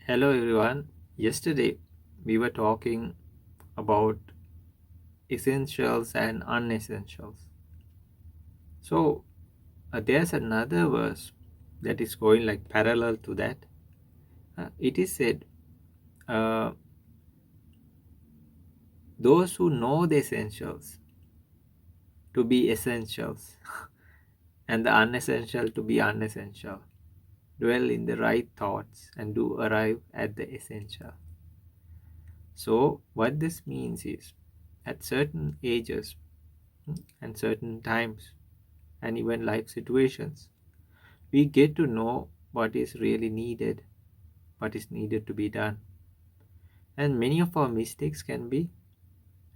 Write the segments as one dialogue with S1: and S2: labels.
S1: Hello everyone. Yesterday we were talking about essentials and unessentials. So there's another verse that is going like parallel to that. It is said, uh, those who know the essentials to be essentials and the unessential to be unessential dwell in the right thoughts and do arrive at the essential. So what this means is at certain ages and certain times and even life situations, we get to know what is really needed, what is needed to be done. And many of our mistakes can be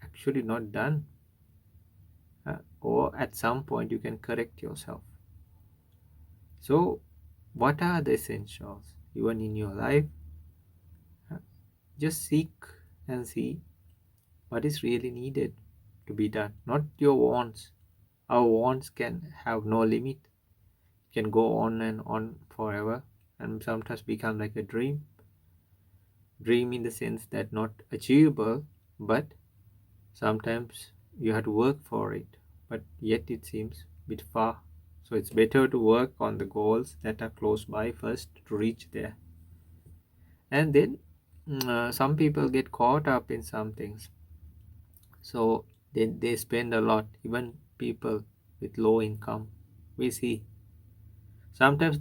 S1: actually not done, or at some point you can correct yourself. So, what are the essentials even in your life? Uh, Just seek and see what is really needed to be done, not your wants. Our wants can have no limit, can go on and on forever, and sometimes become like a dream in the sense that not achievable, but sometimes you have to work for it, but yet it seems a bit far. So it's better to work on the goals that are close by first to reach there. And then some people get caught up in some things, so they spend a lot. Even people with low income, we see sometimes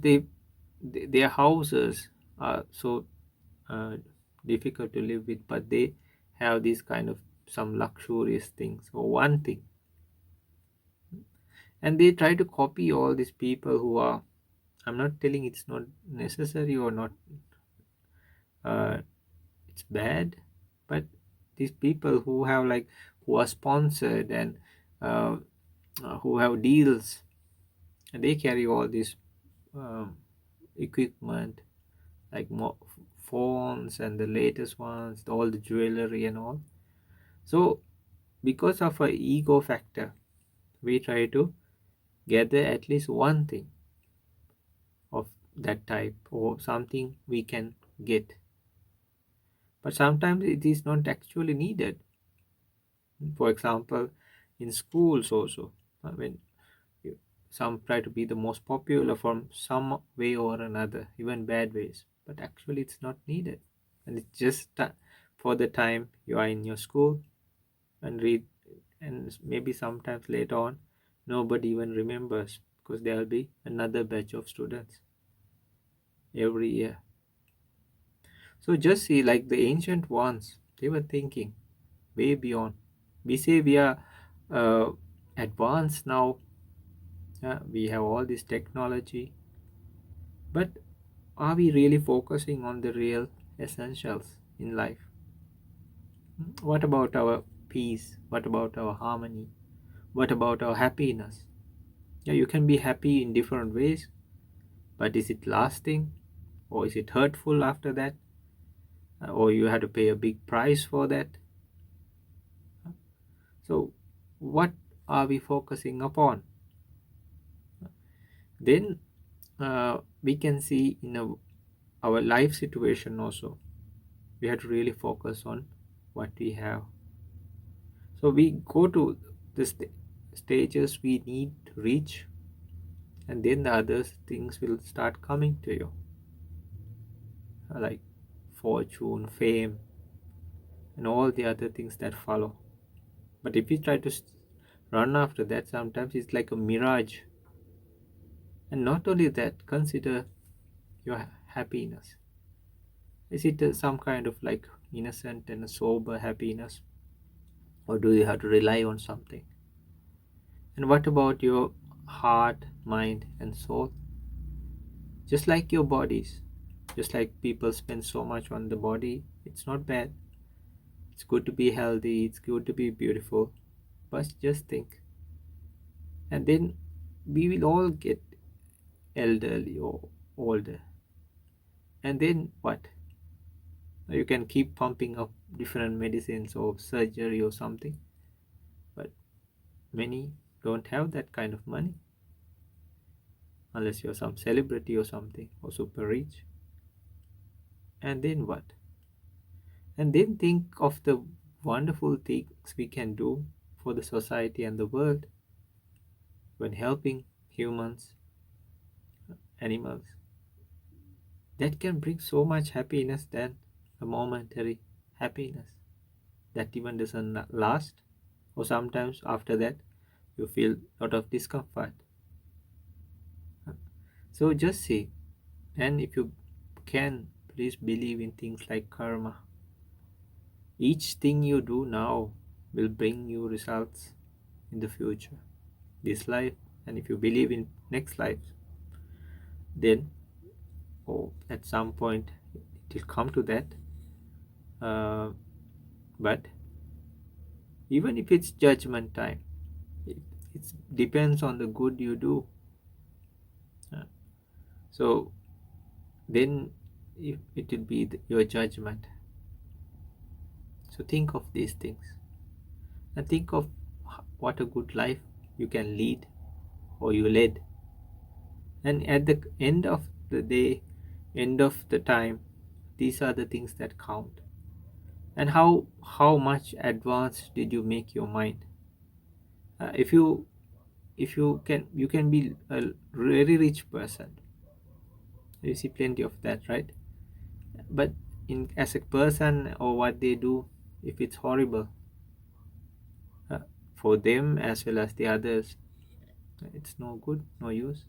S1: their houses are so uh, difficult to live with, but they have these kind of some luxurious things or one thing, and they try to copy all these people who are, I'm not telling it's not necessary or not, uh, it's bad, but these people who have like, who are sponsored and uh, who have deals, and they carry all this um, equipment like phones and the latest ones, all the jewelry and all. So because of a ego factor, we try to gather at least one thing of that type or something we can get, but sometimes it is not actually needed. For example, in schools also, when you, some try to be the most popular from some way or another, even bad ways, but actually it's not needed, and it's just for the time you are in your school and read, and maybe sometimes later on nobody even remembers because there will be another batch of students every year. So just see, like the ancient ones, they were thinking way beyond. We say we are uh, advanced now, we have all this technology, but are we really focusing on the real essentials in life? What about our peace? What about our harmony? What about our happiness? Yeah, you can be happy in different ways, but is it lasting? Or is it hurtful after that? Or you have to pay a big price for that? So, what are we focusing upon? Then we can see in our life situation also, we have to really focus on what we have. So, we go to the stages we need to reach, and then the other things will start coming to you, like fortune, fame, and all the other things that follow. But if you try to run after that, sometimes it's like a mirage. And not only that, consider your happiness. Is it some kind of like innocent and sober happiness, or do you have to rely on something? And what about your heart, mind, and soul? Just like your bodies, just like people spend so much on the body, it's not bad. It's good to be healthy, it's good to be beautiful, but just think. And then we will all get elderly or older. And then what? You can keep pumping up different medicines or surgery or something, but many don't have that kind of money unless you're some celebrity or something or super rich. And then what? And then think of the wonderful things we can do for the society and the world when helping humans, animals. That can bring so much happiness than a momentary happiness that even doesn't last, or sometimes after that you feel a lot of discomfort. So just see, and if you can, please believe in things like karma. Each thing you do now will bring you results in the future, this life, and if you believe in next life, then at some point it will come to that. But even if it's judgment time, it, it depends on the good you do. Uh, so then if it will be your judgment. So think of these things and think of what a good life you can lead or you led. And at the end of the day, end of the time, these are the things that count. And how much advanced did you make your mind? If you can, you can be a very rich person. You see plenty of that, right? But in as a person or what they do, if it's horrible uh, for them as well as the others, it's no good, no use.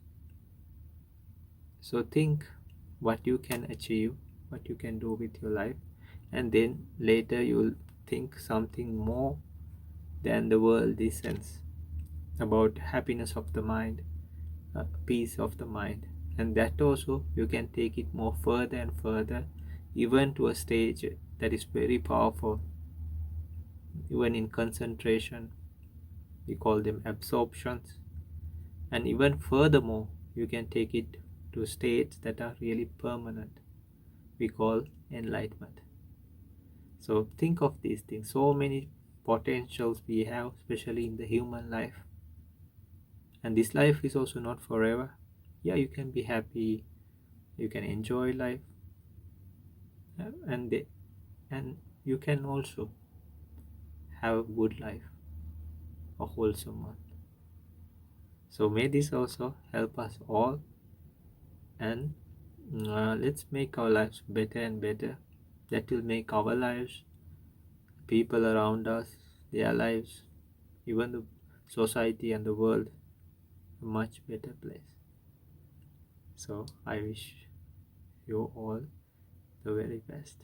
S1: So think what you can achieve, what you can do with your life, and then later you'll think something more than the world sense about happiness of the mind, peace of the mind, and that also you can take it more further and further, even to a stage that is very powerful. Even in concentration, we call them absorptions, and even furthermore, you can take it to states that are really permanent. We call enlightenment. So think of these things. So many potentials we have, especially in the human life. And this life is also not forever. Yeah, you can be happy, you can enjoy life, and you can also have a good life, a wholesome one. So may this also help us all, and let's make our lives better and better. That will make our lives, people around us, their lives, even the society and the world a much better place. So I wish you all the very best.